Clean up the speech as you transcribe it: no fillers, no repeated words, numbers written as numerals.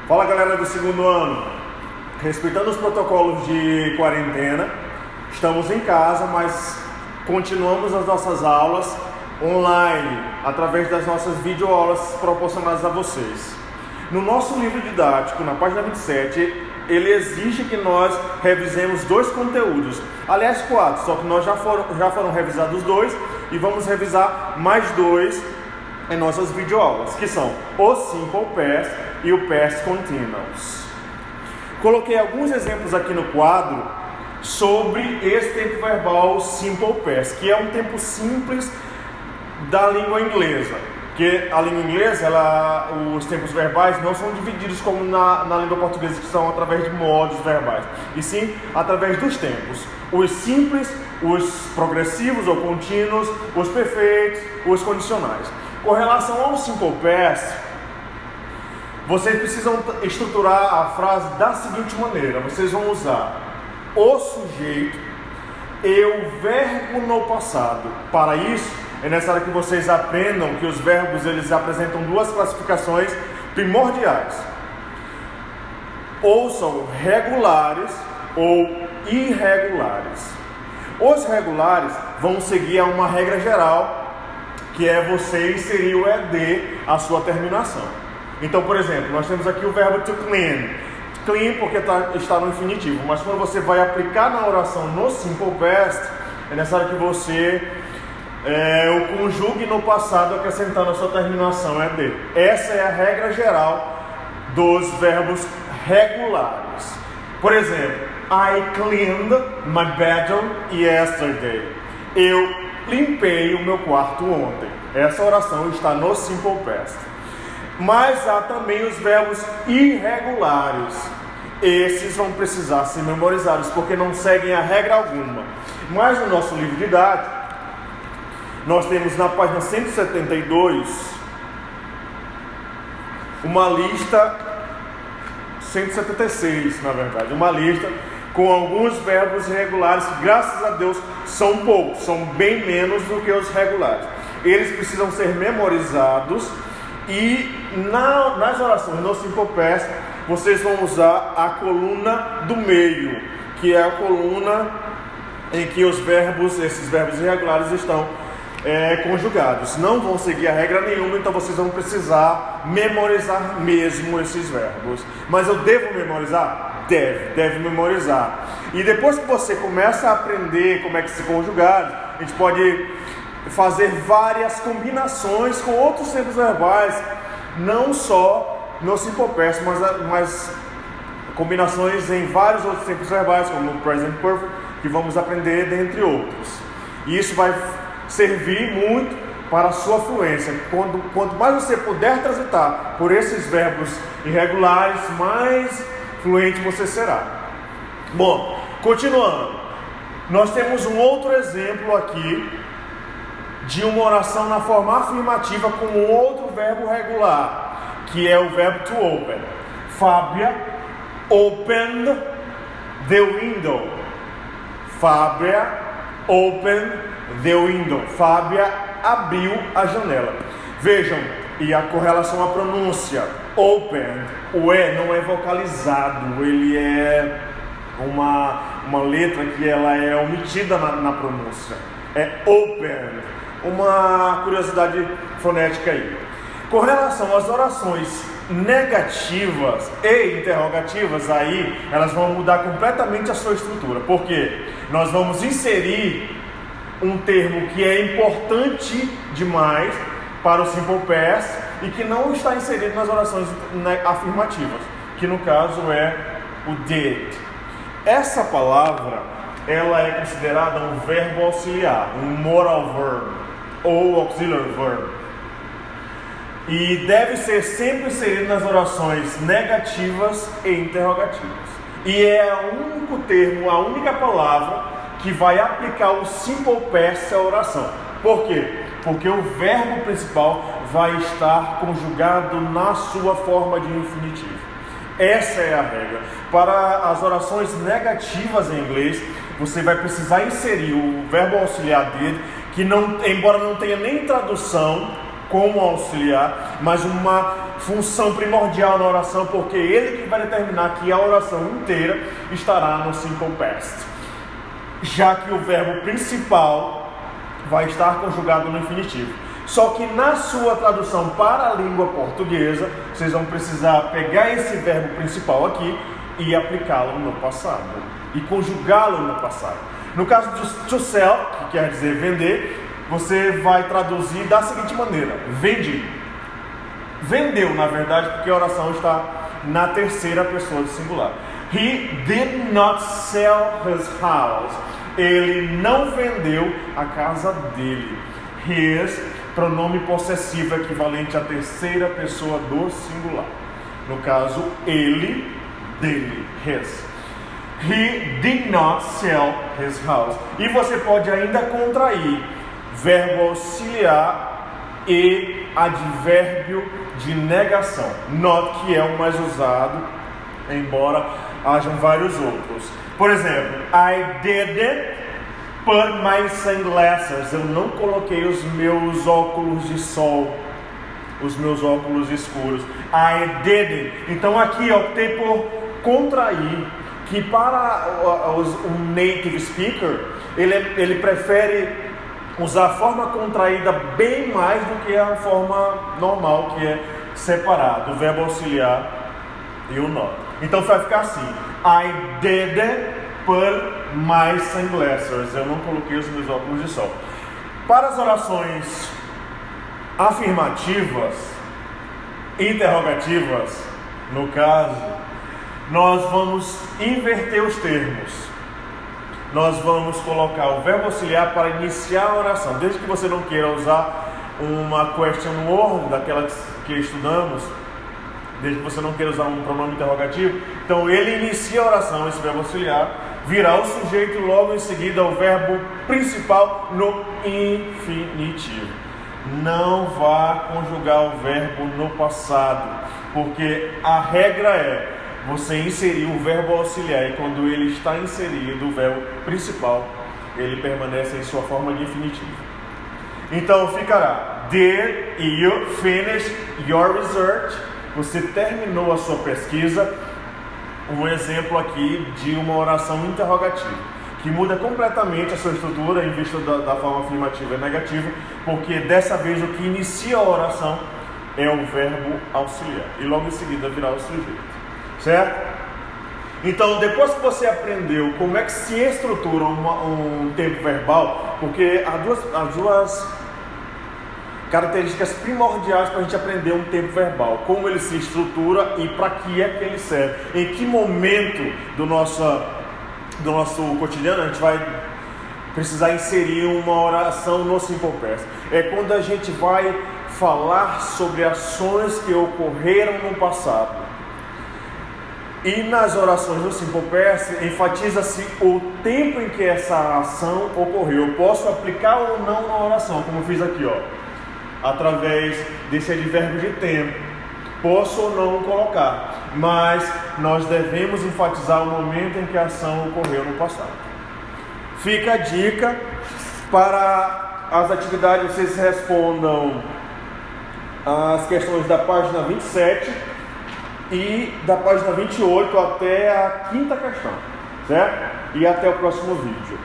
Fala galera do segundo ano, respeitando os protocolos de quarentena, estamos em casa, mas continuamos as nossas aulas online, através das nossas videoaulas proporcionadas a vocês. No nosso livro didático, na página 27, ele exige que nós revisemos 2 conteúdos, aliás 4, só que nós já foram revisados 2 e vamos revisar mais 2 em nossas videoaulas, que são o Simple Past e o Past Continuous. Coloquei alguns exemplos aqui no quadro sobre esse tempo verbal Simple Past, que é um tempo simples da língua inglesa. Porque a língua inglesa, os tempos verbais não são divididos como na língua portuguesa, que são através de modos verbais, e sim através dos tempos. Os simples, os progressivos ou contínuos, os perfeitos, os condicionais. Com relação ao Simple Past, vocês precisam estruturar a frase da seguinte maneira: vocês vão usar o sujeito e o verbo no passado. Para isso, é necessário que vocês aprendam que os verbos eles apresentam 2 classificações primordiais: ou são regulares ou irregulares. Os regulares vão seguir a uma regra geral, que é você inserir o ED à sua terminação. Então, por exemplo, nós temos aqui o verbo to clean. Clean porque está no infinitivo, mas quando você vai aplicar na oração no Simple Past, é necessário que você o conjugue no passado acrescentando a sua terminação ED. Essa é a regra geral dos verbos regulares. Por exemplo, I cleaned my bedroom yesterday. Eu limpei o meu quarto ontem. Essa oração está no Simple Past. Mas há também os verbos irregulares. Esses vão precisar ser memorizados, porque não seguem a regra alguma. Mas no nosso livro didático, nós temos na página 172 uma lista, 176 na verdade, uma lista com alguns verbos irregulares que, graças a Deus, são poucos, são bem menos do que os regulares. Eles precisam ser memorizados e nas orações no Simple Past, vocês vão usar a coluna do meio, que é a coluna em que esses verbos irregulares estão conjugados. Não vão seguir a regra nenhuma, então vocês vão precisar memorizar mesmo esses verbos. Mas eu devo memorizar? Deve memorizar. E depois que você começa a aprender como é que se conjugar, a gente pode fazer várias combinações com outros tempos verbais, não só no Simple Past, mas combinações em vários outros tempos verbais, como o Present Perfect, que vamos aprender, dentre outros. E isso vai servir muito para a sua fluência. Quanto mais você puder transitar por esses verbos irregulares, mais fluente você será. Bom, continuando, nós temos um outro exemplo aqui de uma oração na forma afirmativa com outro verbo regular, que é o verbo to open. Fábia opened the window. Fábia opened the window. Fábia abriu a janela. Vejam, e a correlação à pronúncia. Open, o E não é vocalizado, ele é uma letra que ela é omitida na pronúncia. É open. Uma curiosidade fonética aí. Com relação às orações negativas e interrogativas, aí elas vão mudar completamente a sua estrutura. Por quê? Nós vamos inserir um termo que é importante demais para o Simple Past e que não está inserido nas orações afirmativas, que no caso é o did. Essa palavra, ela é considerada um verbo auxiliar, um moral verb ou auxiliary verb, e deve ser sempre inserido nas orações negativas e interrogativas. E é o único termo, a única palavra que vai aplicar o Simple Past à oração. Por quê? Porque o verbo principal vai estar conjugado na sua forma de infinitivo. Essa é a regra. Para as orações negativas em inglês, você vai precisar inserir o verbo auxiliar dele, que não, embora não tenha nem tradução como auxiliar, mas uma função primordial na oração, porque ele que vai determinar que a oração inteira estará no simple past, já que o verbo principal vai estar conjugado no infinitivo. Só que na sua tradução para a língua portuguesa, vocês vão precisar pegar esse verbo principal aqui e aplicá-lo no passado, e conjugá-lo no passado. No caso de to sell, que quer dizer vender, você vai traduzir da seguinte maneira: vendi. Vendeu, na verdade, porque a oração está na terceira pessoa do singular. He did not sell his house. Ele não vendeu a casa dele. His, pronome possessivo equivalente à terceira pessoa do singular. No caso, ele, dele, his. He did not sell his house. E você pode ainda contrair verbo auxiliar e advérbio de negação. Not, que é o mais usado, embora hajam vários outros. Por exemplo, I didn't put my sunglasses. Eu não coloquei os meus óculos de sol, os meus óculos escuros. I didn't. Então aqui eu optei por contrair, que para um native speaker, ele prefere usar a forma contraída bem mais do que a forma normal, que é separado, o verbo auxiliar e o not. Então vai ficar assim: I didn't put my sunglasses. Eu não coloquei os meus óculos de sol. Para as orações afirmativas, interrogativas, no caso, nós vamos inverter os termos. Nós vamos colocar o verbo auxiliar para iniciar a oração, desde que você não queira usar uma question word, daquela que estudamos, desde que você não queira usar um pronome interrogativo. Então ele inicia a oração, esse verbo auxiliar, virá o sujeito, logo em seguida o verbo principal no infinitivo. Não vá conjugar o verbo no passado, porque a regra é você inserir o verbo auxiliar, e quando ele está inserido, o verbo principal, ele permanece em sua forma de infinitivo. Então ficará: Did you finish your research? Você terminou a sua pesquisa. Um exemplo aqui de uma oração interrogativa, que muda completamente a sua estrutura em vista da forma afirmativa e negativa, porque dessa vez o que inicia a oração é o verbo auxiliar, e logo em seguida virá o sujeito. Certo? Então, depois que você aprendeu como é que se estrutura um tempo verbal, porque há duas características primordiais para a gente aprender um tempo verbal: como ele se estrutura e para que é que ele serve. Em que momento do nosso cotidiano a gente vai precisar inserir uma oração no simple past? É quando a gente vai falar sobre ações que ocorreram no passado. E nas orações do simple past, enfatiza-se o tempo em que essa ação ocorreu. Eu posso aplicar ou não na oração, como eu fiz aqui, através desse advérbio de tempo. Posso ou não colocar, mas nós devemos enfatizar o momento em que a ação ocorreu no passado. Fica a dica para as atividades: vocês respondam as questões da página 27 e da página 28 até a quinta questão, certo? E até o próximo vídeo.